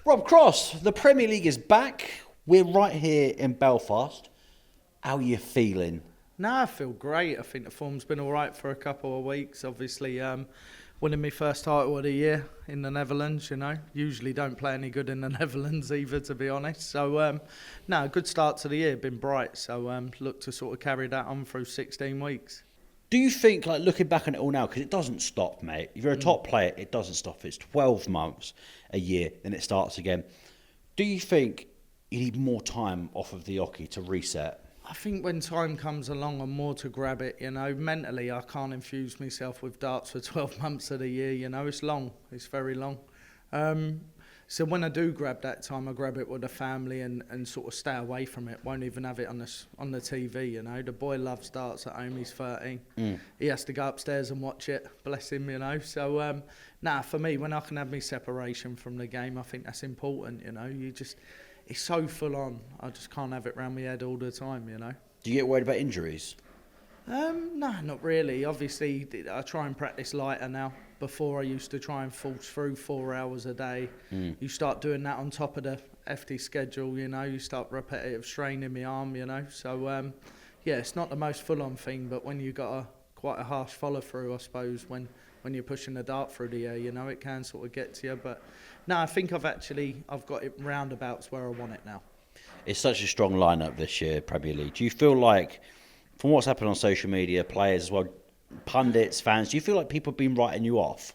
Rob Cross, the Premier League is back. We're right here in Belfast. How are you feeling? No, I feel great. I think the form's been all right for a couple of weeks. Obviously, winning my first title of the year in the Netherlands, Usually don't play any good in the Netherlands either, to be honest. So, good start to the year. Been bright. So, look to sort of carry that on through 16 weeks. Do you think, looking back on it all now, because it doesn't stop, mate. If you're a top player, it doesn't stop. It's 12 months, a year, then it starts again. Do you think you need more time off of the hockey to reset? I think when time comes along and more to grab it, mentally I can't infuse myself with darts for 12 months of the year, it's long, it's very long. So when I do grab that time, I grab it with the family and sort of stay away from it, won't even have it on the TV, The boy loves darts at home, he's 13. He has to go upstairs and watch it, bless him, So, for me, when I can have my separation from the game, I think that's important, It's so full on. I just can't have it round my head all the time, Do you get worried about injuries? No, not really. Obviously, I try and practice lighter now. Before I used to try and force through 4 hours a day. You start doing that on top of the FT schedule, You start repetitive strain in my arm, So, it's not the most full-on thing, but when you've got quite a harsh follow-through, I suppose, when you're pushing the dart through the air, it can sort of get to you. But no, I think I've got it roundabouts where I want it now. It's such a strong lineup this year, Premier League. Do you feel like, from what's happened on social media, players as well, pundits, fans, do you feel like people have been writing you off?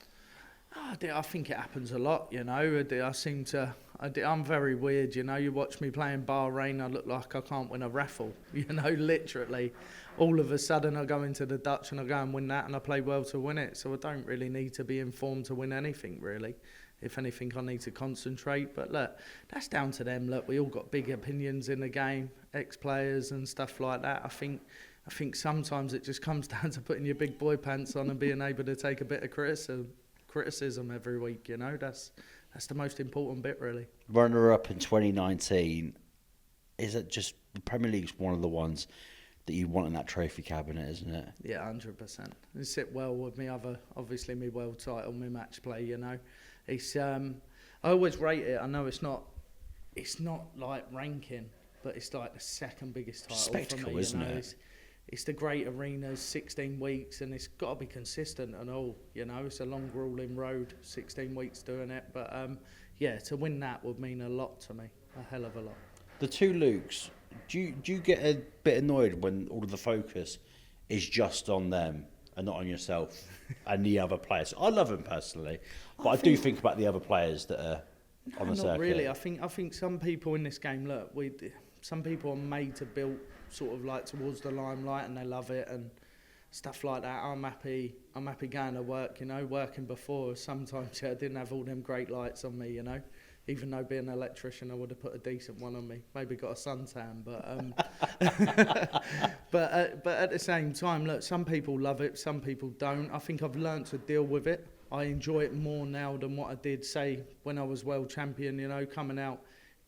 I think it happens a lot, I'm very weird, You watch me playing Bahrain, I look like I can't win a raffle, literally. All of a sudden I go into the Dutch and I go and win that and I play well to win it. So I don't really need to be informed to win anything, really. If anything, I need to concentrate. But look, that's down to them. Look, we all got big opinions in the game, ex-players and stuff like that. I think sometimes it just comes down to putting your big boy pants on and being able to take a bit of criticism every week, That's the most important bit, really. Runner-up in 2019, is it just the Premier League's one of the ones that you want in that trophy cabinet, isn't it? Yeah, 100%. It sit well with me obviously my world title, my match play, It's I always rate it. I know it's not like ranking, but it's like the second biggest title Spectacle, for me, isn't it? It's the great arenas, 16 weeks, and it's got to be consistent and all, It's a long, grueling road, 16 weeks doing it. But, to win that would mean a lot to me, a hell of a lot. The two Lukes, do you get a bit annoyed when all of the focus is just on them and not on yourself and the other players? I love them personally, but I do think about the other players that are on the circuit. Not really. I think some people in this game, look, some people are made to build sort of like towards the limelight and they love it and stuff like that. I'm happy going to work, working before. Sometimes I didn't have all them great lights on me, Even though being an electrician, I would have put a decent one on me. Maybe got a suntan, but but at the same time, look, some people love it, some people don't. I think I've learnt to deal with it. I enjoy it more now than what I did, say, when I was world champion. Coming out,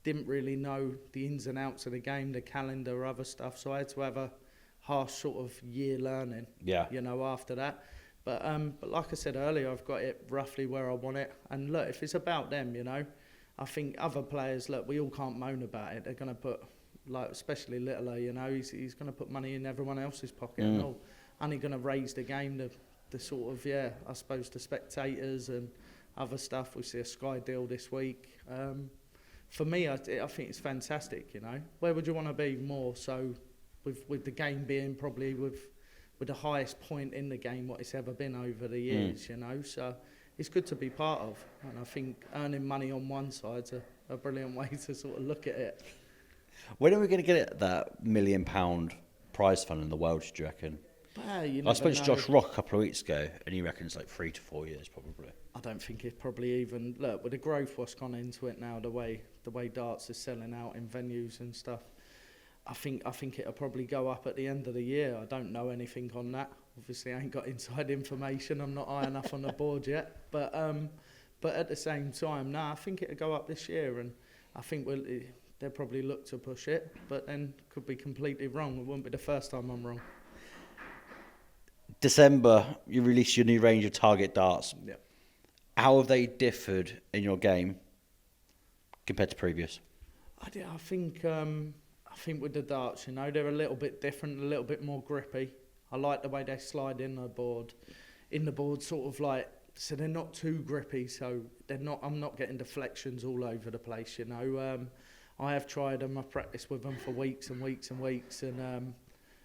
didn't really know the ins and outs of the game, the calendar, other stuff. So I had to have a harsh sort of year learning. Yeah. After that. But like I said earlier, I've got it roughly where I want it. And look, if it's about them, I think other players, look, we all can't moan about it. They're going to put, especially Littler, he's going to put money in everyone else's pocket and all. Only going to raise the game, the sort of, I suppose the spectators and other stuff. We see a Sky deal this week. For me, I think it's fantastic, Where would you want to be more so with the game being probably with the highest point in the game what it's ever been over the years, So it's good to be part of. And I think earning money on one side's a brilliant way to sort of look at it. When are we going to get that £1 million prize fund in the world, do you reckon? I spoke to Josh Rock a couple of weeks ago, and he reckons 3 to 4 years probably. I don't think it's probably even... Look, with the growth what's gone into it now, the way darts is selling out in venues and stuff, I think it'll probably go up at the end of the year. I don't know anything on that. Obviously, I ain't got inside information. I'm not high enough on the board yet. But at the same time, I think it'll go up this year, and I think they'll probably look to push it, but then could be completely wrong. It won't be the first time I'm wrong. December, you released your new range of target darts. Yep. How have they differed in your game compared to previous? I think with the darts, you know, they're a little bit different, a little bit more grippy. I like the way they slide in the board, sort of like, so they're not too grippy, so I'm not getting deflections all over the place, you know. I have tried them, I've practiced with them for weeks and weeks and weeks, and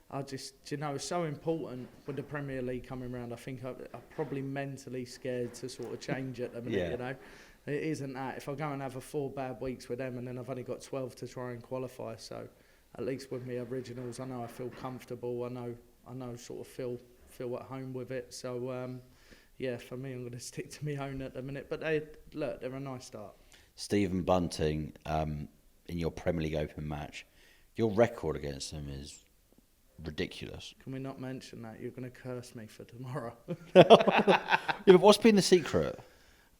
I just, you know, it's so important with the Premier League coming around. I think I'm probably mentally scared to sort of change at the minute, you know. It isn't that. If I go and have 4 bad weeks with them and then I've only got 12 to try and qualify, so at least with me originals, I know I feel comfortable, I know sort of feel at home with it. So, yeah, for me, I'm going to stick to my own at the minute. But they're a nice start. Stephen Bunting, in your Premier League Open match, your record against him is ridiculous. Can we not mention that? You're going to curse me for tomorrow. Yeah, but what's been the secret?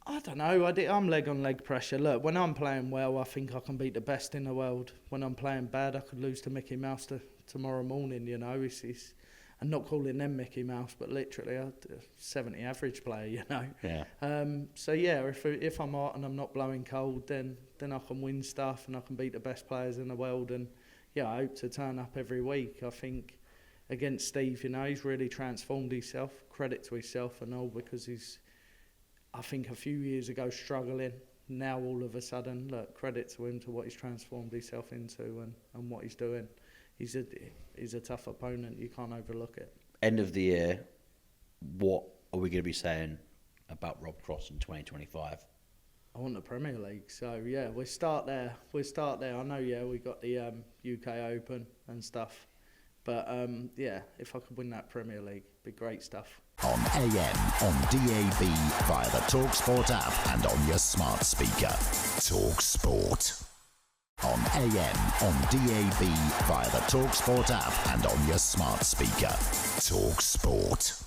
I don't know. I'm leg on leg pressure. Look, when I'm playing well, I think I can beat the best in the world. When I'm playing bad, I could lose to Mickey Mouse tomorrow morning. You know, it's I'm not calling them Mickey Mouse, but literally a 70 average player. You know. Yeah. So yeah, if I'm hot and I'm not blowing cold, then I can win stuff and I can beat the best players in the world. And yeah, I hope to turn up every week. I think against Steve, you know, he's really transformed himself. Credit to himself and all, because he's, I think a few years ago, struggling. Now all of a sudden, look, credit to him to what he's transformed himself into and what he's doing. He's a tough opponent. You can't overlook it. End of the year, what are we going to be saying about Rob Cross in 2025? I want the Premier League. So yeah, we'll start there. I know, yeah, we got the UK Open and stuff. But yeah, if I could win that Premier League, it'd be great stuff. On AM, on DAB, via the talkSPORT app and on your smart speaker. talkSPORT. On AM, on DAB, via the talkSPORT app and on your smart speaker. talkSPORT.